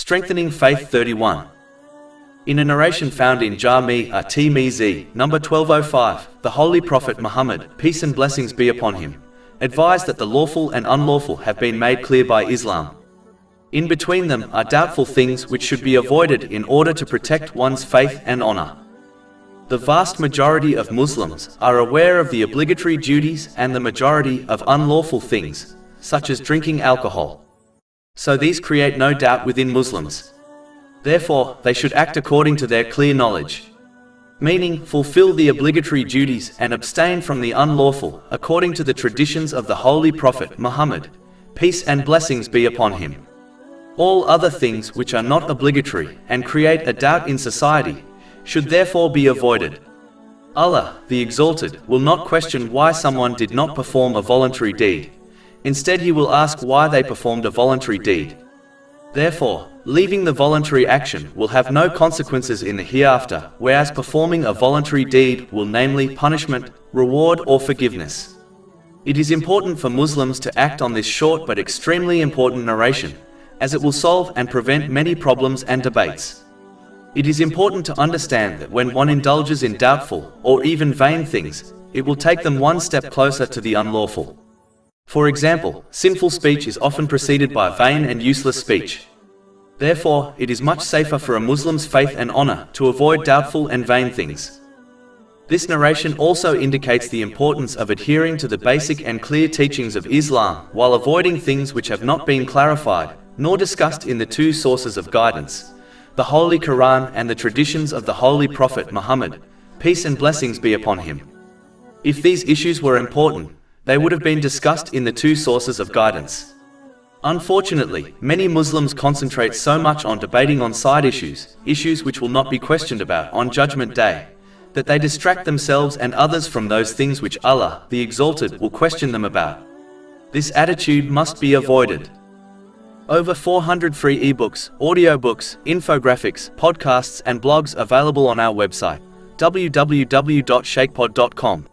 Strengthening Faith 31. In a narration found in Jami' at-Tirmidhi, number 1205, the Holy Prophet Muhammad, peace and blessings be upon him, advised that the lawful and unlawful have been made clear by Islam. In between them are doubtful things which should be avoided in order to protect one's faith and honor. The vast majority of Muslims are aware of the obligatory duties and the majority of unlawful things, such as drinking alcohol. So these create no doubt within Muslims. Therefore, they should act according to their clear knowledge. Meaning, fulfill the obligatory duties and abstain from the unlawful, according to the traditions of the Holy Prophet Muhammad, peace and blessings be upon him. All other things which are not obligatory and create a doubt in society should therefore be avoided. Allah, the Exalted, will not question why someone did not perform a voluntary deed. Instead, He will ask why they performed a voluntary deed. Therefore, leaving the voluntary action will have no consequences in the hereafter, whereas performing a voluntary deed will, namely punishment, reward or forgiveness. It is important for Muslims to act on this short but extremely important narration, as it will solve and prevent many problems and debates. It is important to understand that when one indulges in doubtful or even vain things, it will take them one step closer to the unlawful. For example, sinful speech is often preceded by vain and useless speech. Therefore, it is much safer for a Muslim's faith and honor to avoid doubtful and vain things. This narration also indicates the importance of adhering to the basic and clear teachings of Islam while avoiding things which have not been clarified nor discussed in the two sources of guidance, the Holy Quran and the traditions of the Holy Prophet Muhammad, peace and blessings be upon him. If these issues were important, they would have been discussed in the two sources of guidance. Unfortunately, many Muslims concentrate so much on debating on side issues which will not be questioned about on Judgment Day, that they distract themselves and others from those things which Allah, the Exalted, will question them about. This attitude must be avoided. Over 400 free ebooks, audiobooks, infographics, podcasts and blogs available on our website, www.shakepod.com.